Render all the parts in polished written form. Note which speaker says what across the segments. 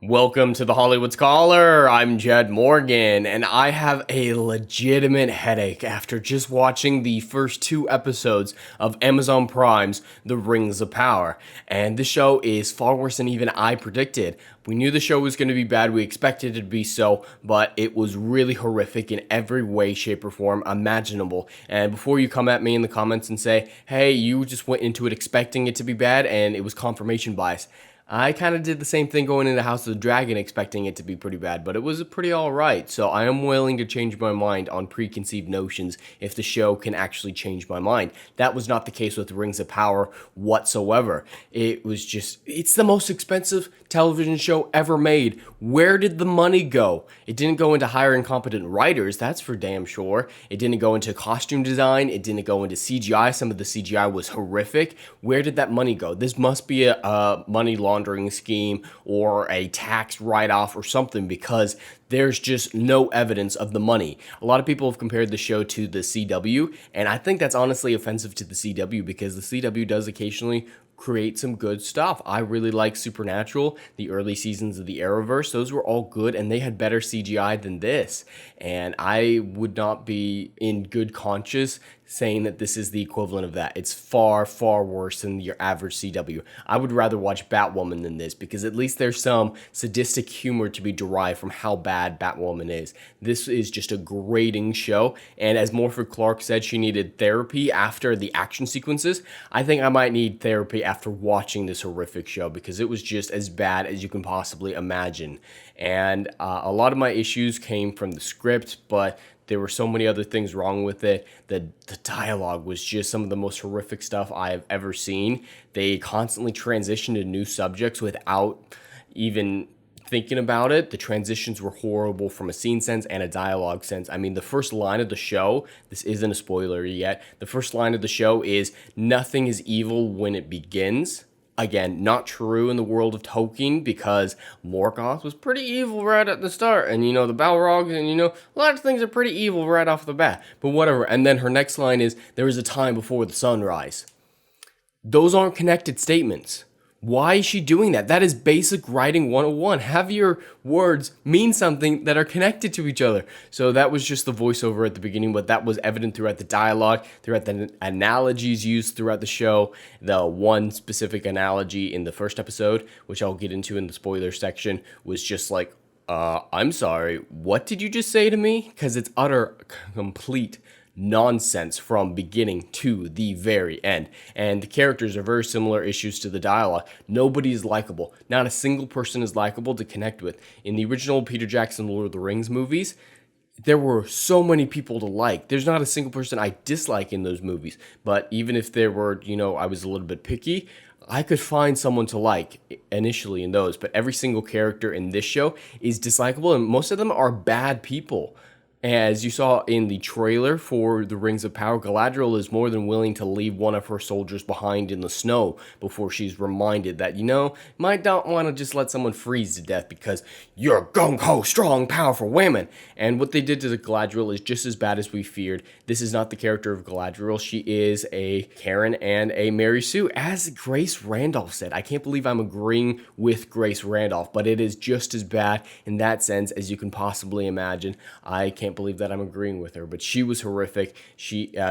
Speaker 1: Welcome to the Hollywood Scholar. I'm Jed Morgan, and I have a legitimate headache after just watching the first two episodes of Amazon Prime's The Rings of Power. And this show is far worse than even I predicted. We knew the show was going to be bad, we expected it to be so, but it was really horrific in every way, shape, or form imaginable. And before you come at me in the comments and say, hey, you just went into it expecting it to be bad and it was confirmation bias, I kind of did the same thing going into House of the Dragon, expecting it to be pretty bad, but it was pretty alright, so I am willing to change my mind on preconceived notions if the show can actually change my mind. That was not the case with Rings of Power whatsoever. It's the most expensive television show ever made. Where did the money go? It didn't go into hiring competent writers, that's for damn sure. It didn't go into costume design, it didn't go into CGI, some of the CGI was horrific. Where did that money go? This must be a money laundering scheme or a tax write-off or something, because there's just no evidence of the money. A lot of people have compared the show to the CW, and I think that's honestly offensive to the CW because the CW does occasionally create some good stuff. I really like Supernatural, the early seasons of the Arrowverse. Those were all good, and they had better CGI than this. And I would not be in good conscience saying that this is the equivalent of that. It's far, far worse than your average CW. I would rather watch Batwoman than this, because at least there's some sadistic humor to be derived from how bad Batwoman is. This is just a grating show, and as Morford Clark said, she needed therapy after the action sequences. I think I might need therapy after watching this horrific show, because it was just as bad as you can possibly imagine. And a lot of my issues came from the script, but there were so many other things wrong with it. The dialogue was just some of the most horrific stuff I have ever seen. They constantly transitioned to new subjects without even thinking about it. The transitions were horrible from a scene sense and a dialogue sense. I mean, the first line of the show, this isn't a spoiler yet, the first line of the show is, "Nothing is evil when it begins." Again, not true in the world of Tolkien, because Morgoth was pretty evil right at the start. And, the Balrogs, and, a lot of things are pretty evil right off the bat. But whatever. And then her next line is, "There is a time before the sunrise." Those aren't connected statements. Why is she doing that? That is basic writing 101. Have your words mean something that are connected to each other. So that was just the voiceover at the beginning, but that was evident throughout the dialogue, throughout the analogies used throughout the show. The one specific analogy in the first episode, which I'll get into in the spoiler section, was just like, I'm sorry, what did you just say to me? Because it's utter, complete nonsense from beginning to the very end. And the characters are very similar issues to the dialogue. Nobody is likable. Not a single person is likable to connect with. In the original Peter Jackson Lord of the Rings movies, there were so many people to like. There's not a single person I dislike in those movies. But even if there were, I was a little bit picky, I could find someone to like initially in those. But every single character in this show is dislikable, and most of them are bad people. As you saw in the trailer for The Rings of Power, Galadriel is more than willing to leave one of her soldiers behind in the snow before she's reminded that, might not want to just let someone freeze to death because you're gung-ho, strong, powerful women. And what they did to the Galadriel is just as bad as we feared. This is not the character of Galadriel. She is a Karen and a Mary Sue, as Grace Randolph said. I can't believe I'm agreeing with Grace Randolph, but it is just as bad in that sense as you can possibly imagine. I can't believe that I'm agreeing with her, but she was horrific.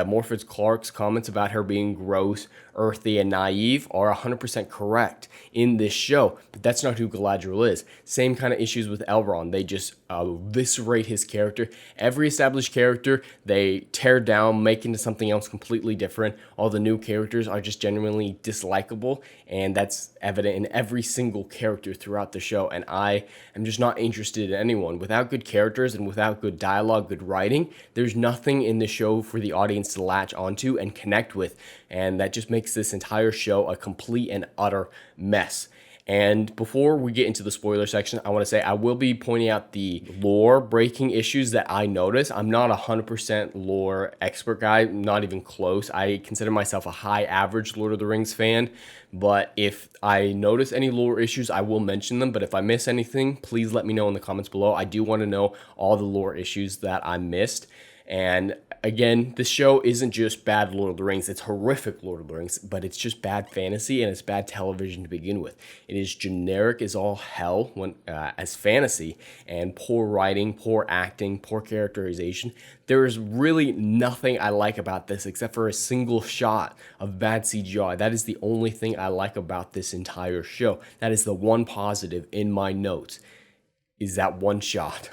Speaker 1: Morford Clark's comments about her being gross, earthy, and naive are 100% correct in this show, but that's not who Galadriel is. Same kind of issues with Elrond. They just eviscerate his character. Every established character, they tear down, make into something else completely different. All the new characters are just genuinely dislikable, and that's evident in every single character throughout the show, and I am just not interested in anyone. Without good characters and without good dialogue, good writing, there's nothing in the show for the audience to latch onto and connect with, and that just makes this entire show a complete and utter mess. And before we get into the spoiler section, I want to say I will be pointing out the lore breaking issues that I notice. I'm not a 100% lore expert guy, not even close. I consider myself a high average Lord of the Rings fan, but if I notice any lore issues, I will mention them. But if I miss anything, please let me know in the comments below. I do want to know all the lore issues that I missed. And again, this show isn't just bad Lord of the Rings, it's horrific Lord of the Rings, but it's just bad fantasy and it's bad television to begin with. It is generic as all hell when as fantasy, and poor writing, poor acting, poor characterization. There is really nothing I like about this except for a single shot of bad CGI. That is the only thing I like about this entire show. That is the one positive in my notes, is that one shot.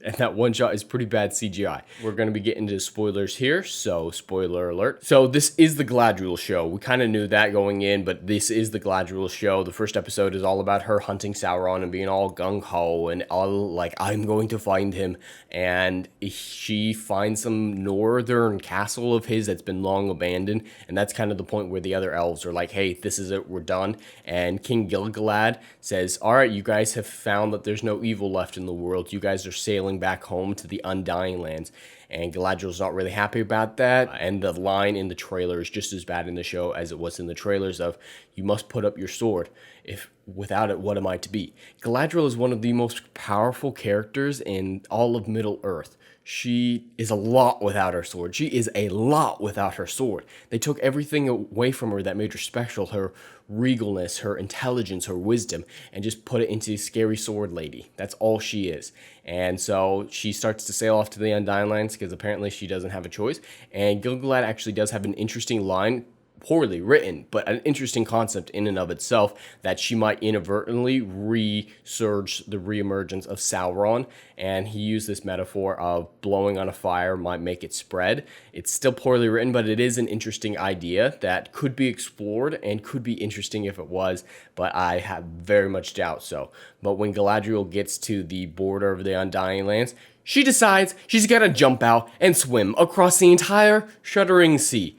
Speaker 1: And that one shot is pretty bad CGI. We're going to be getting into spoilers here, so spoiler alert. So this is the Galadriel show. We kind of knew that going in, but this is the Galadriel show. The first episode is all about her hunting Sauron and being all gung-ho and all like, I'm going to find him. And she finds some northern castle of his that's been long abandoned. And that's kind of the point where the other elves are like, hey, this is it, we're done. And King Gil-galad says, all right, you guys have found that there's no evil left in the world. You guys are sailing back home to the Undying Lands. And Galadriel's not really happy about that. And the line in the trailer is just as bad in the show as it was in the trailers of, you must put up your sword. If without it, what am I to be? Galadriel is one of the most powerful characters in all of Middle-earth. She is a lot without her sword. She is a lot without her sword. They took everything away from her that made her special, her regalness, her intelligence, her wisdom, and just put it into scary sword lady. That's all she is. And so she starts to sail off to the Undying Lands because apparently she doesn't have a choice. And Gil-galad actually does have an interesting line, poorly written, but an interesting concept in and of itself, that she might inadvertently resurge the reemergence of Sauron. And he used this metaphor of blowing on a fire might make it spread. It's still poorly written, but it is an interesting idea that could be explored and could be interesting if it was, but I have very much doubt so. But when Galadriel gets to the border of the Undying Lands, she decides she's gonna jump out and swim across the entire Shuddering Sea.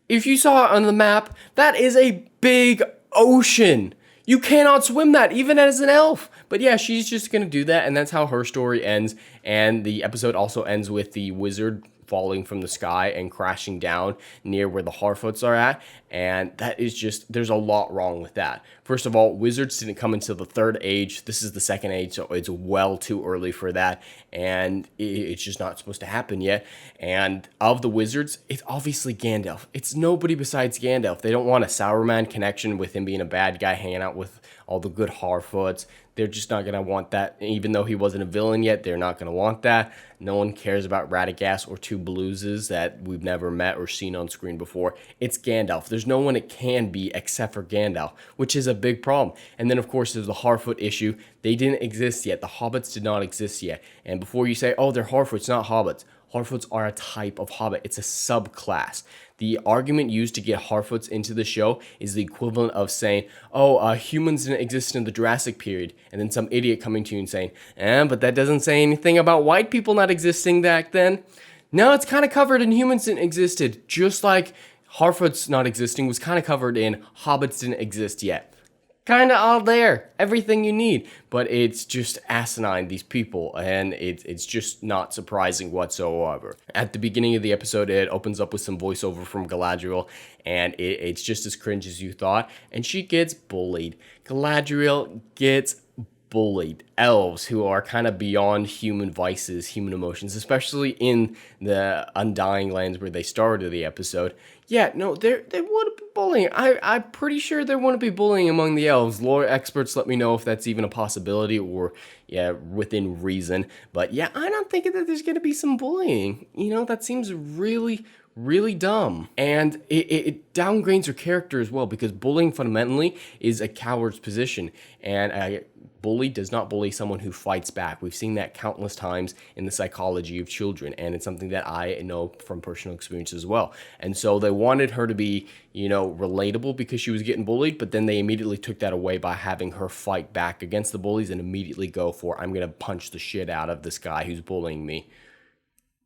Speaker 1: If you saw it on the map, that is a big ocean. You cannot swim that, even as an elf. But yeah, she's just going to do that, and that's how her story ends. And the episode also ends with the wizard falling from the sky and crashing down near where the Harfoots are at. And that is just, there's a lot wrong with that. First of all, wizards didn't come until the third age. This is the second age, so it's well too early for that. And it's just not supposed to happen yet. And of the wizards, it's obviously Gandalf. It's nobody besides Gandalf. They don't want a Sauron connection with him being a bad guy hanging out with all the good Harfoots. They're just not going to want that. Even though he wasn't a villain yet, they're not going to want that. No one cares about Radagast or two Blueses that we've never met or seen on screen before. It's Gandalf. There's no one it can be except for Gandalf, which is a big problem. And then, of course, there's the Harfoot issue. They didn't exist yet. The hobbits did not exist yet. And before you say, oh, they're Harfoots, not hobbits. Harfoots are a type of hobbit. It's a subclass. The argument used to get Harfoots into the show is the equivalent of saying, oh, humans didn't exist in the Jurassic period, and then some idiot coming to you and saying, but that doesn't say anything about white people not existing back then. No, it's kind of covered in humans didn't existed, just like Harfoots not existing was kind of covered in hobbits didn't exist yet. Kind of all there, everything you need, but it's just asinine, these people, and it's just not surprising whatsoever. At the beginning of the episode, it opens up with some voiceover from Galadriel, and it's just as cringe as you thought, and she gets bullied. Galadriel gets bullied. Elves who are kind of beyond human vices, human emotions, especially in the Undying Lands where they started the episode. Yeah, no, they wouldn't be bullying. I'm pretty sure there wouldn't be bullying among the elves. Lore experts let me know if that's even a possibility or, yeah, within reason. But yeah, I'm not thinking that there's going to be some bullying. You know, that seems really dumb. And it downgrades her character as well, because bullying fundamentally is a coward's position. And a bully does not bully someone who fights back. We've seen that countless times in the psychology of children, and it's something that I know from personal experience as well. And so they wanted her to be, you know, relatable because she was getting bullied, but then they immediately took that away by having her fight back against the bullies and immediately go for, I'm going to punch the shit out of this guy who's bullying me.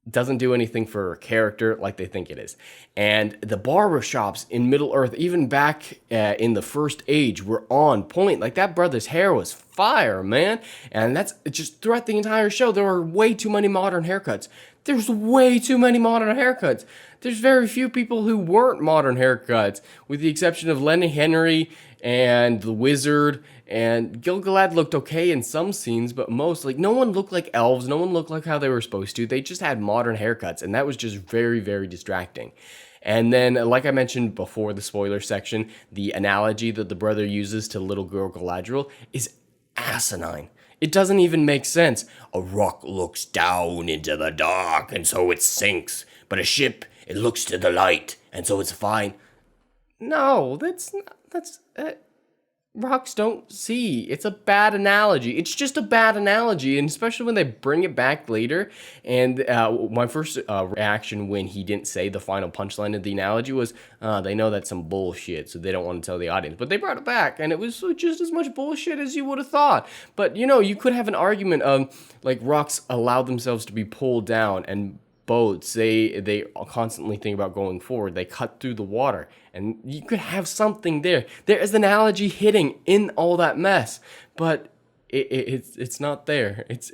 Speaker 1: Doesn't do anything for her character like they think it is. And the barber shops in Middle-earth, even back in the First Age, were on point. Like, that brother's hair was fire, man. And that's just throughout the entire show, there were way too many modern haircuts. There's way too many modern haircuts. There's very few people who weren't modern haircuts, with the exception of Lenny Henry, and the wizard, and Gil-galad looked okay in some scenes, but most, like, no one looked like elves, no one looked like how they were supposed to. They just had modern haircuts, and that was just very, very distracting. And then, like I mentioned before the spoiler section, the analogy that the brother uses to little girl Galadriel is asinine. It doesn't even make sense. A rock looks down into the dark, and so it sinks. But a ship, it looks to the light, and so it's fine. No, rocks don't see. It's a bad analogy. It's just a bad analogy, and especially when they bring it back later. And my first reaction when he didn't say the final punchline of the analogy was, they know that's some bullshit, so they don't want to tell the audience. But they brought it back, and it was just as much bullshit as you would have thought. But, you could have an argument of, like, rocks allow themselves to be pulled down, and boats, they constantly think about going forward. They cut through the water, and you could have something there. There is an analogy hitting in all that mess, but it's not there. It's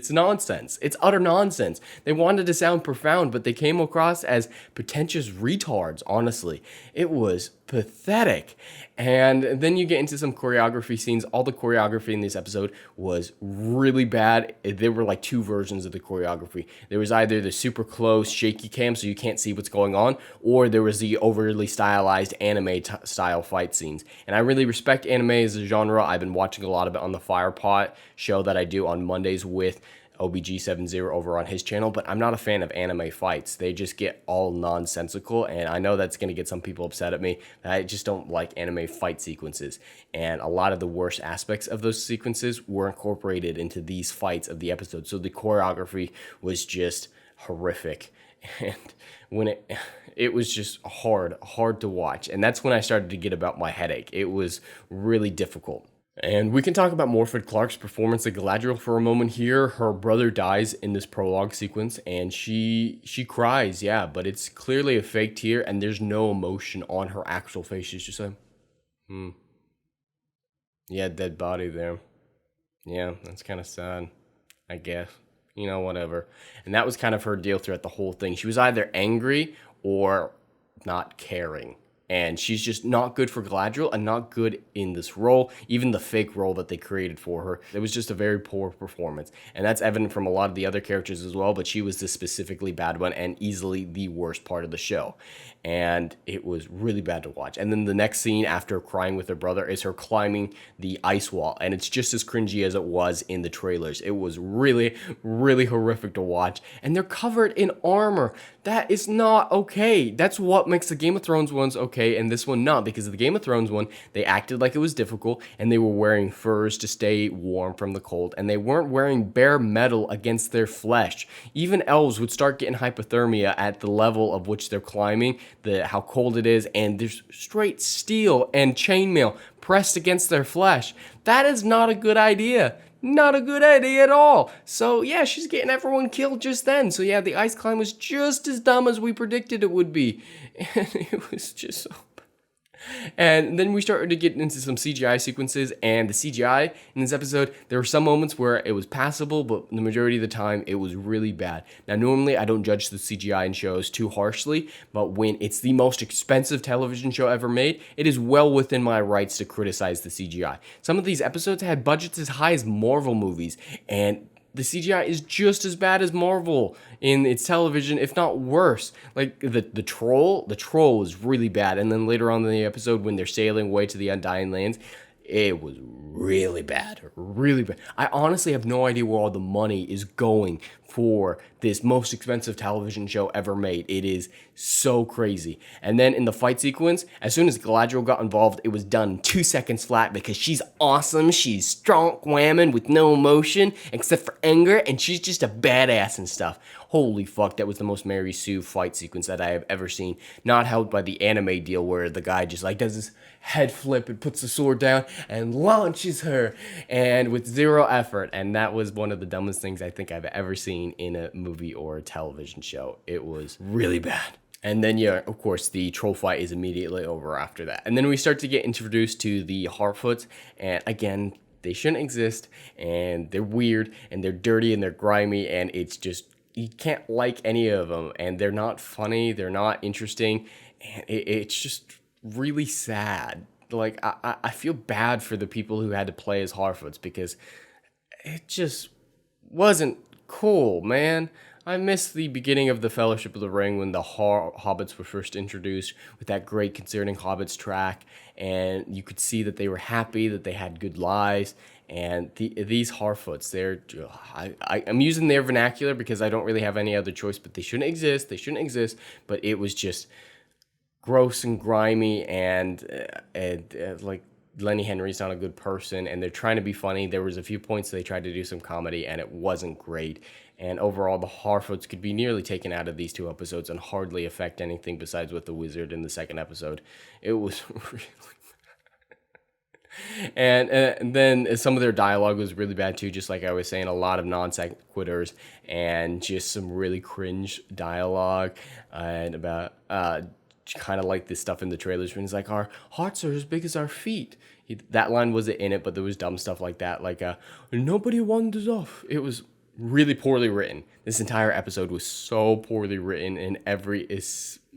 Speaker 1: nonsense. It's utter nonsense. They wanted to sound profound, but they came across as pretentious retards, honestly. It was pathetic. And then you get into some choreography scenes. All the choreography in this episode was really bad. There were like two versions of the choreography. There was either the super close shaky cam so you can't see what's going on, or there was the overly stylized anime style fight scenes. And I really respect anime as a genre. I've been watching a lot of it on the Firepot show that I do on Mondays with OBG70 over on his channel, but I'm not a fan of anime fights. They just get all nonsensical, and I know that's going to get some people upset at me. I just don't like anime fight sequences, and a lot of the worst aspects of those sequences were incorporated into these fights of the episode, so the choreography was just horrific, and when it was just hard to watch, and that's when I started to get about my headache. It was really difficult. And we can talk about Morfydd Clark's performance of Galadriel for a moment here. Her brother dies in this prologue sequence, and she cries, yeah, but it's clearly a fake tear, and there's no emotion on her actual face. She's just like, yeah, dead body there. Yeah, that's kind of sad, I guess. Whatever. And that was kind of her deal throughout the whole thing. She was either angry or not caring. And she's just not good for Galadriel and not good in this role, even the fake role that they created for her. It was just a very poor performance. And that's evident from a lot of the other characters as well, but she was the specifically bad one and easily the worst part of the show. And it was really bad to watch. And then the next scene after crying with her brother is her climbing the ice wall. And it's just as cringy as it was in the trailers. It was really, really horrific to watch. And they're covered in armor. That is not okay. That's what makes the Game of Thrones ones okay and this one not, because of the Game of Thrones one, they acted like it was difficult, and they were wearing furs to stay warm from the cold, and they weren't wearing bare metal against their flesh. Even elves would start getting hypothermia at the level of which they're climbing, how cold it is, and there's straight steel and chainmail pressed against their flesh. That is not a good idea. Not a good idea at all. So yeah, she's getting everyone killed just then. So yeah, the ice climb was just as dumb as we predicted it would be. And it was just so... And then we started to get into some CGI sequences, and the CGI in this episode, there were some moments where it was passable, but the majority of the time it was really bad. Now, normally I don't judge the CGI in shows too harshly, but when it's the most expensive television show ever made, it is well within my rights to criticize the CGI. Some of these episodes had budgets as high as Marvel movies, and the CGI is just as bad as Marvel in its television, if not worse. Like the troll was really bad. And then later on in the episode, when they're sailing away to the Undying Lands, it was really bad, really bad. I honestly have no idea where all the money is going for this most expensive television show ever made. It is so crazy. And then in the fight sequence, as soon as Galadriel got involved, it was done 2 seconds flat because she's awesome. She's strong whamming with no emotion except for anger, and she's just a badass and stuff. Holy fuck, that was the most Mary Sue fight sequence that I have ever seen. Not helped by the anime deal where the guy just like does this head flip and puts the sword down and launches her, and with zero effort. And that was one of the dumbest things I think I've ever seen in a movie or a television show. It was really bad. And then, yeah, of course, the troll fight is immediately over after that. And then we start to get introduced to the Harfoots, and again, they shouldn't exist, and they're weird, and they're dirty, and they're grimy, and it's just, you can't like any of them, and they're not funny, they're not interesting, and it's just really sad. Like, I feel bad for the people who had to play as Harfoots because it just wasn't cool, man. I miss the beginning of the Fellowship of the Ring when the hobbits were first introduced with that great Concerning Hobbits track, and you could see that they were happy, that they had good lives. And these Harfoots, I'm using their vernacular because I don't really have any other choice, but they shouldn't exist. They shouldn't exist. But it was just gross and grimy, and like Lenny Henry's not a good person, and they're trying to be funny. There was a few points they tried to do some comedy, and it wasn't great. And overall, the Harfoots could be nearly taken out of these two episodes and hardly affect anything besides with the wizard in the second episode. It was really and then some of their dialogue was really bad too, just like I was saying, a lot of non sequiturs and just some really cringe dialogue, and about kind of like this stuff in the trailers when he's like, our hearts are as big as our feet. That line wasn't in it, but there was dumb stuff like that, like nobody wanders off. It was really poorly written. This entire episode was so poorly written in every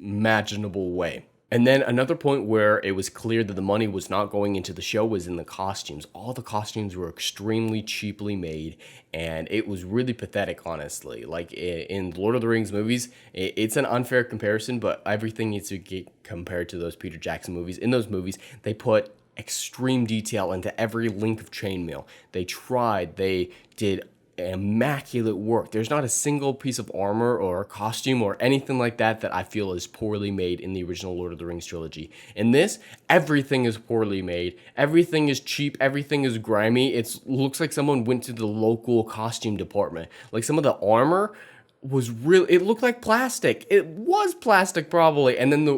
Speaker 1: imaginable way. And then another point where it was clear that the money was not going into the show was in the costumes. All the costumes were extremely cheaply made, and it was really pathetic, honestly. Like in Lord of the Rings movies, it's an unfair comparison, but everything needs to get compared to those Peter Jackson movies. In those movies, they put extreme detail into every link of chainmail. They did immaculate work. There's not a single piece of armor or costume or anything like that I feel is poorly made in the original Lord of the Rings trilogy. In this, everything is poorly made. Everything is cheap. Everything is grimy. It looks like someone went to the local costume department. Like some of the armor was real. It looked like plastic. It was plastic probably. And then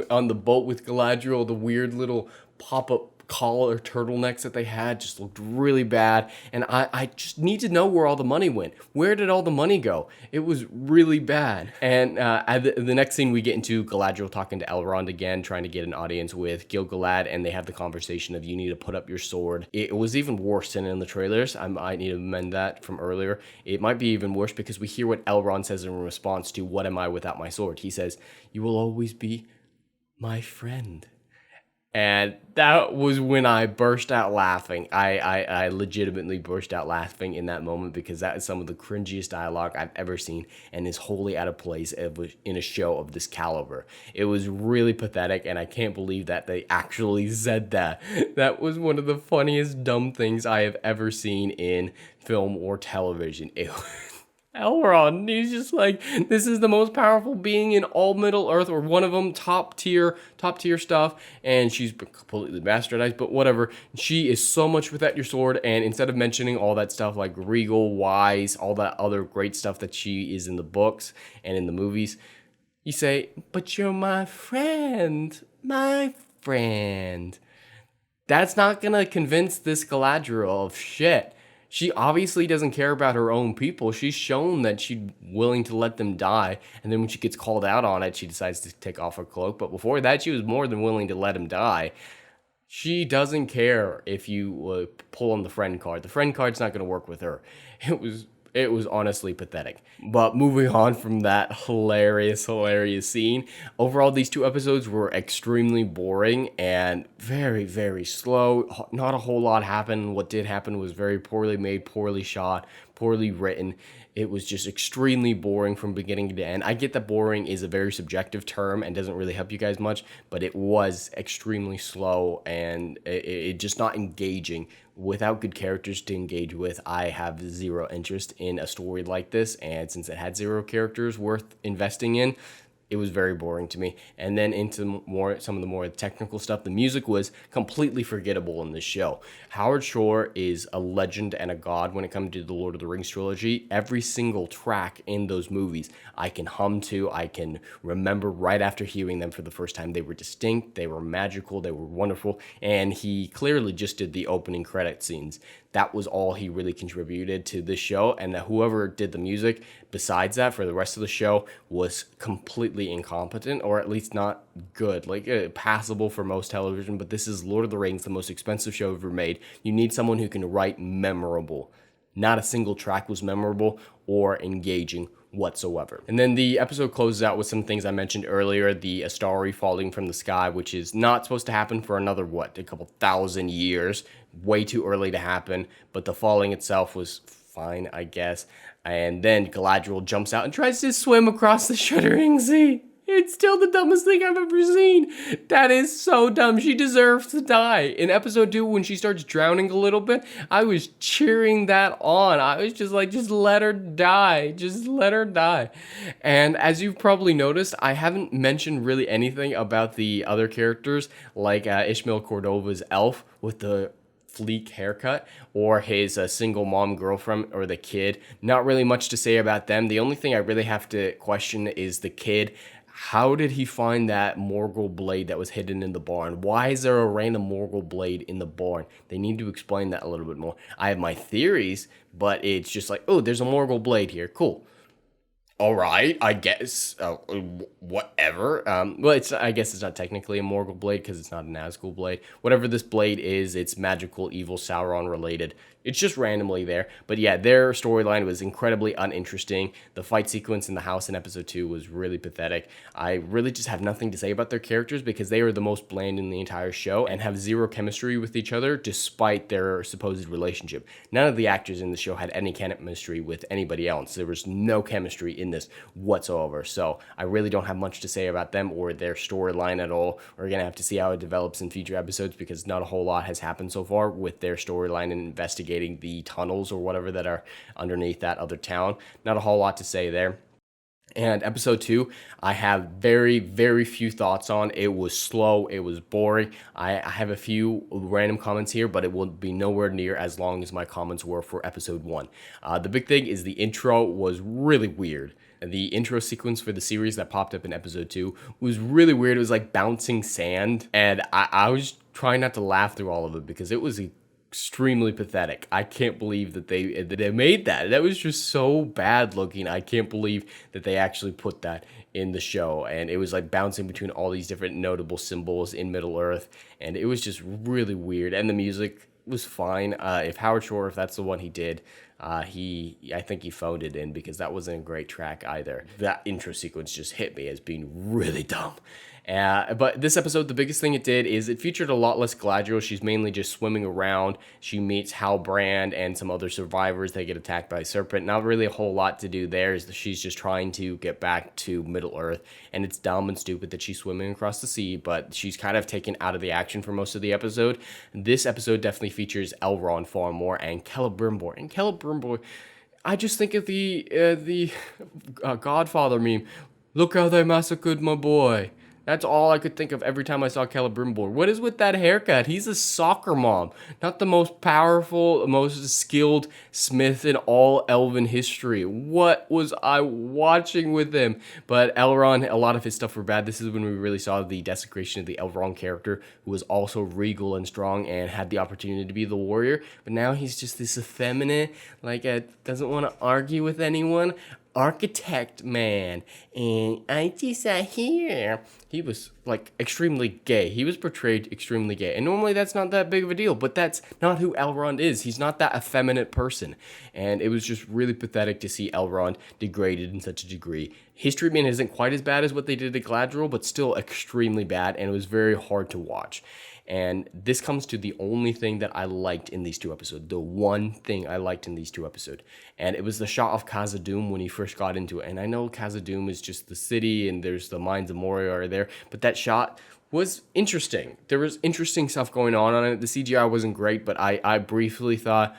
Speaker 1: on the boat with Galadriel, the weird little pop-up collar turtlenecks that they had just looked really bad, and I just need to know where all the money went. Where did all the money go? It was really bad. And the next scene we get into Galadriel talking to Elrond again, trying to get an audience with Gil-galad, and they have the conversation of you need to put up your sword. It was even worse than in the trailers. I need to amend that from earlier. It might be even worse because we hear what Elrond says in response to what am I without my sword. He says, you will always be my friend. And that was when I burst out laughing. I legitimately burst out laughing in that moment because that is some of the cringiest dialogue I've ever seen and is wholly out of place in a show of this caliber. It was really pathetic, and I can't believe that they actually said that. That was one of the funniest dumb things I have ever seen in film or television. Elrond, he's just like, this is the most powerful being in all Middle Earth, or one of them, top tier stuff, and she's completely bastardized, but whatever. She is so much without your sword, and instead of mentioning all that stuff like regal, wise, all that other great stuff that she is in the books and in the movies, you say, but you're my friend. That's not gonna convince this Galadriel of shit. She obviously doesn't care about her own people. She's shown that she's willing to let them die. And then when she gets called out on it, she decides to take off her cloak. But before that, she was more than willing to let him die. She doesn't care if you pull on the friend card. The friend card's not going to work with her. It was honestly pathetic. But moving on from that hilarious scene, overall these two episodes were extremely boring and very, very slow. Not a whole lot happened. What did happen was very poorly made, poorly shot, poorly written. It was just extremely boring from beginning to end. I get that boring is a very subjective term and doesn't really help you guys much, but it was extremely slow and it just not engaging. Without good characters to engage with, I have zero interest in a story like this, and since it had zero characters worth investing in, it was very boring to me. And then into some of the more technical stuff, the music was completely forgettable in this show. Howard Shore is a legend and a god when it comes to the Lord of the Rings trilogy. Every single track in those movies I can hum to, I can remember right after hearing them for the first time. They were distinct, they were magical, they were wonderful, and he clearly just did the opening credit scenes. That was all he really contributed to this show, and that whoever did the music besides that for the rest of the show was completely incompetent, or at least not good, like passable for most television. But this is Lord of the Rings, the most expensive show ever made. You need someone who can write memorable. Not a single track was memorable or engaging whatsoever. And then the episode closes out with some things I mentioned earlier, the Astari falling from the sky, which is not supposed to happen for another, a couple thousand years. Way too early to happen, but the falling itself was fine, I guess. And then Galadriel jumps out and tries to swim across the shuddering sea. It's still the dumbest thing I've ever seen. That is so dumb. She deserves to die. In episode 2, when she starts drowning a little bit, I was cheering that on. I was just like, just let her die. Just let her die. And as you've probably noticed, I haven't mentioned really anything about the other characters, like Ishmael Cordova's elf with the fleek haircut, or his single mom girlfriend, or the kid. Not really much to say about them. The only thing I really have to question is the kid. How did he find that Morgul blade that was hidden in the barn? Why is there a random Morgul blade in the barn? They need to explain that a little bit more. I have my theories, but it's just like, oh, there's a Morgul blade here. Cool. All right, I guess, whatever. Well, I guess it's not technically a Morgul blade because it's not a Nazgul blade. Whatever this blade is, it's magical, evil, Sauron related. It's just randomly there. But yeah, their storyline was incredibly uninteresting. The fight sequence in the house in episode 2 was really pathetic. I really just have nothing to say about their characters because they are the most bland in the entire show and have zero chemistry with each other despite their supposed relationship. None of the actors in the show had any chemistry with anybody else. There was no chemistry in this whatsoever. So I really don't have much to say about them or their storyline at all. We're going to have to see how it develops in future episodes because not a whole lot has happened so far with their storyline and investigating the tunnels or whatever that are underneath that other town. Not a whole lot to say there. And episode 2, I have very, very few thoughts on. It was slow. It was boring. I have a few random comments here, but it will be nowhere near as long as my comments were for episode 1. The big thing is the intro was really weird. The intro sequence for the series that popped up in episode 2 was really weird. It was like bouncing sand. And I was trying not to laugh through all of it because it was extremely pathetic. I can't believe that they made that. That was just so bad looking. I can't believe that they actually put that in the show. And it was like bouncing between all these different notable symbols in Middle Earth. And it was just really weird. And the music was fine. If Howard Shore, if that's the one he did, I think he phoned it in because that wasn't a great track either. That intro sequence just hit me as being really dumb. But this episode, the biggest thing it did is it featured a lot less Galadriel. She's mainly just swimming around. She meets Halbrand and some other survivors. They get attacked by a serpent. Not really a whole lot to do there. She's just trying to get back to Middle Earth. And it's dumb and stupid that she's swimming across the sea, but she's kind of taken out of the action for most of the episode. This episode definitely features Elrond far more and Celebrimbor. And Celebrimbor, I just think of the Godfather meme. Look how they massacred my boy. That's all I could think of every time I saw Celebrimbor. What is with that haircut? He's a soccer mom. Not the most powerful, most skilled smith in all elven history. What was I watching with him? But Elrond, a lot of his stuff were bad. This is when we really saw the desecration of the Elrond character, who was also regal and strong and had the opportunity to be the warrior. But now he's just this effeminate, doesn't want to argue with anyone. Architect man, and I just here. He was extremely gay. He was portrayed extremely gay, and normally that's not that big of a deal, but that's not who Elrond is. He's not that effeminate person, and it was just really pathetic to see Elrond degraded in such a degree. His treatment isn't quite as bad as what they did to Galadriel, but still extremely bad, and it was very hard to watch. And this comes to the only thing that I liked in these 2 episodes. The one thing I liked in these 2 episodes. And it was the shot of Khazad-dûm when he first got into it. And I know Khazad-dûm is just the city and there's the mines of Moria are there. But that shot was interesting. There was interesting stuff going on it. The CGI wasn't great, but I briefly thought,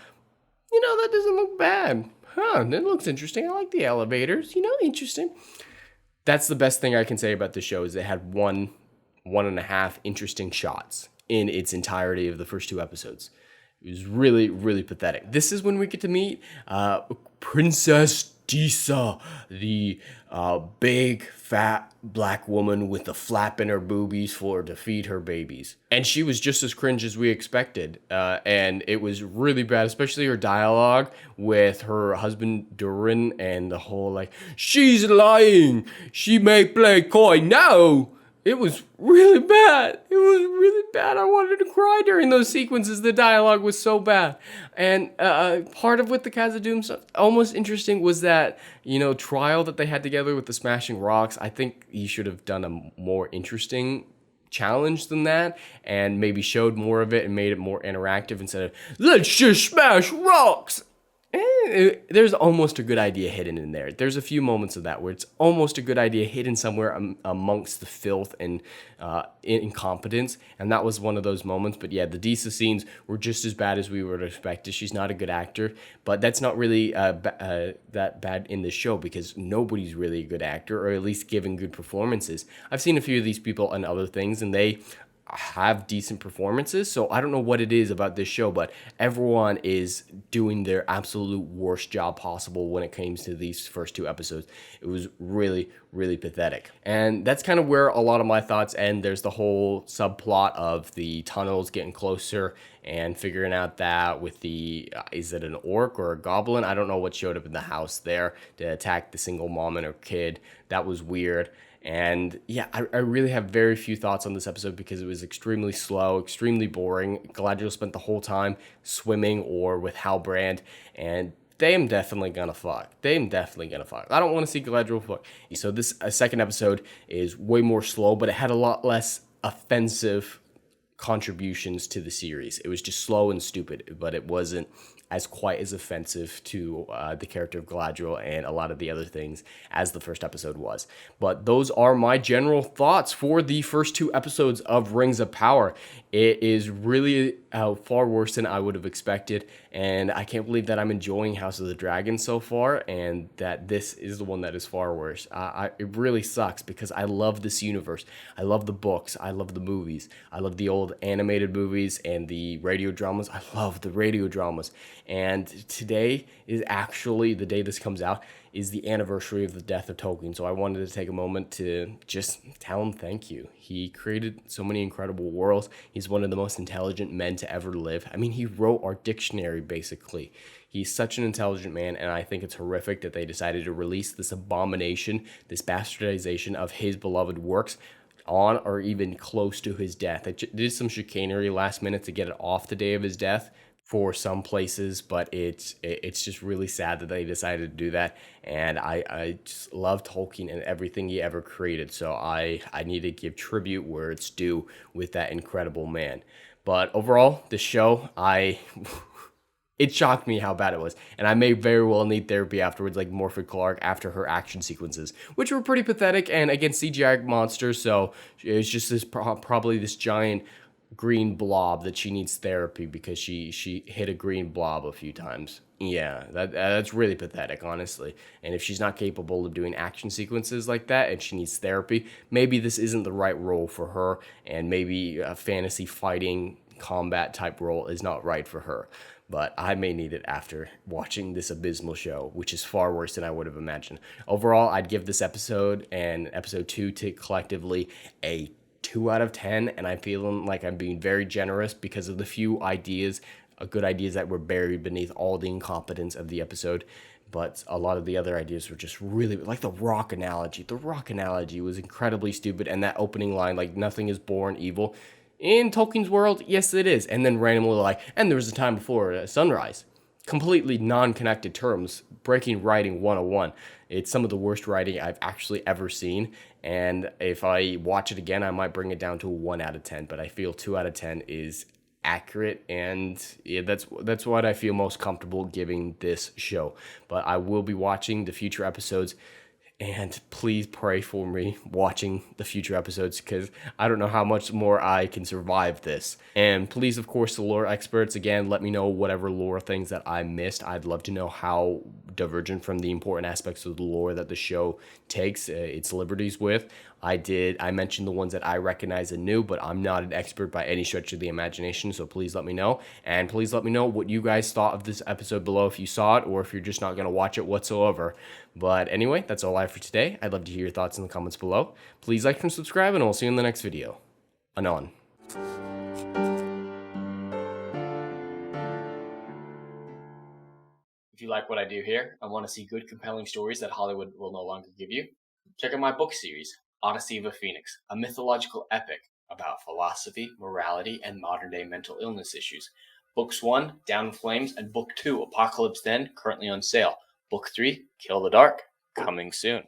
Speaker 1: that doesn't look bad. That looks interesting. I like the elevators. Interesting. That's the best thing I can say about the show is they had one and a half interesting shots in its entirety of the first 2 episodes. It was really, really pathetic. This is when we get to meet Princess Disa, the big, fat, black woman with the flap in her boobies to feed her babies. And she was just as cringe as we expected. And it was really bad, especially her dialogue with her husband Durin and the whole she's lying. She may play coy now. It was really bad. It was really bad. I wanted to cry during those sequences. The dialogue was so bad. And part of what the Khazad-dûm stuff, almost interesting, was that, trial that they had together with the smashing rocks. I think he should have done a more interesting challenge than that, and maybe showed more of it and made it more interactive instead of, let's just smash rocks. There's almost a good idea hidden in there. There's a few moments of that where it's almost a good idea hidden somewhere amongst the filth and incompetence, and that was one of those moments. But yeah, the Disa scenes were just as bad as we would expect. She's not a good actor, but that's not really that bad in the show because nobody's really a good actor, or at least giving good performances. I've seen a few of these people in other things, and they have decent performances. So I don't know what it is about this show, but everyone is doing their absolute worst job possible when it comes to these first two episodes. It was really, really pathetic. And that's kind of where a lot of my thoughts end. There's the whole subplot of the tunnels getting closer and figuring out that with the, is it an orc or a goblin? I don't know what showed up in the house there to attack the single mom and her kid. That was weird. And yeah, I really have very few thoughts on this episode because it was extremely slow, extremely boring. Galadriel spent the whole time swimming or with Halbrand, and they am definitely gonna fuck. They am definitely gonna fuck. I don't want to see Galadriel fuck. So this second episode is way more slow, but it had a lot less offensive contributions to the series. It was just slow and stupid, but it wasn't as quite as offensive to the character of Galadriel and a lot of the other things as the first episode was. But those are my general thoughts for the first two episodes of Rings of Power. It is really far worse than I would have expected, and I can't believe that I'm enjoying House of the Dragon so far, and that this is the one that is far worse. It really sucks because I love this universe. I love the books. I love the movies. I love the old animated movies and the radio dramas. I love the radio dramas. And today is actually, the day this comes out, is the anniversary of the death of Tolkien. So I wanted to take a moment to just tell him thank you. He created so many incredible worlds. He's one of the most intelligent men to ever live. I mean, he wrote our dictionary, basically. He's such an intelligent man, and I think it's horrific that they decided to release this abomination, this bastardization of his beloved works on or even close to his death. They did some chicanery last minute to get it off the day of his death for some places, but it's just really sad that they decided to do that. And I just love Tolkien and everything he ever created, so I need to give tribute where it's due with that incredible man. But overall, the show, it shocked me how bad it was. And I may very well need therapy afterwards, like Morphy Clark after her action sequences, which were pretty pathetic and against CGI monsters. So it's just this probably this giant green blob that she needs therapy because she hit a green blob a few times. Yeah, that's really pathetic, honestly. And if she's not capable of doing action sequences like that and she needs therapy, maybe this isn't the right role for her, and maybe a fantasy fighting combat type role is not right for her. But I may need it after watching this abysmal show, which is far worse than I would have imagined. Overall, I'd give this episode and episode 2 to collectively a 2 out of 10, and I'm feeling like I'm being very generous because of the few ideas, good ideas that were buried beneath all the incompetence of the episode. But a lot of the other ideas were just really, like the rock analogy. The rock analogy was incredibly stupid, and that opening line, like, nothing is born evil. In Tolkien's world, yes, it is. And then randomly, like, and there was a time before sunrise. Completely non-connected terms, breaking writing 101. It's some of the worst writing I've actually ever seen, and if I watch it again, I might bring it down to a 1 out of 10, but I feel 2 out of 10 is accurate, and yeah, that's what I feel most comfortable giving this show. But I will be watching the future episodes, and please pray for me watching the future episodes because I don't know how much more I can survive this. And please, of course, the lore experts, again, let me know whatever lore things that I missed. I'd love to know how divergent from the important aspects of the lore that the show takes its liberties with. I mentioned the ones that I recognize and knew, but I'm not an expert by any stretch of the imagination, so please let me know. And please let me know what you guys thought of this episode below if you saw it or if you're just not going to watch it whatsoever. But anyway, that's all I have for today. I'd love to hear your thoughts in the comments below. Please like and subscribe, and we'll see you in the next video. Anon. If you like what I do here and want to see good, compelling stories that Hollywood will no longer give you, check out my book series. Odyssey of a Phoenix, a mythological epic about philosophy, morality, and modern-day mental illness issues. Books 1, Down in Flames, and Book 2, Apocalypse Then, currently on sale. Book 3, Kill the Dark, coming soon.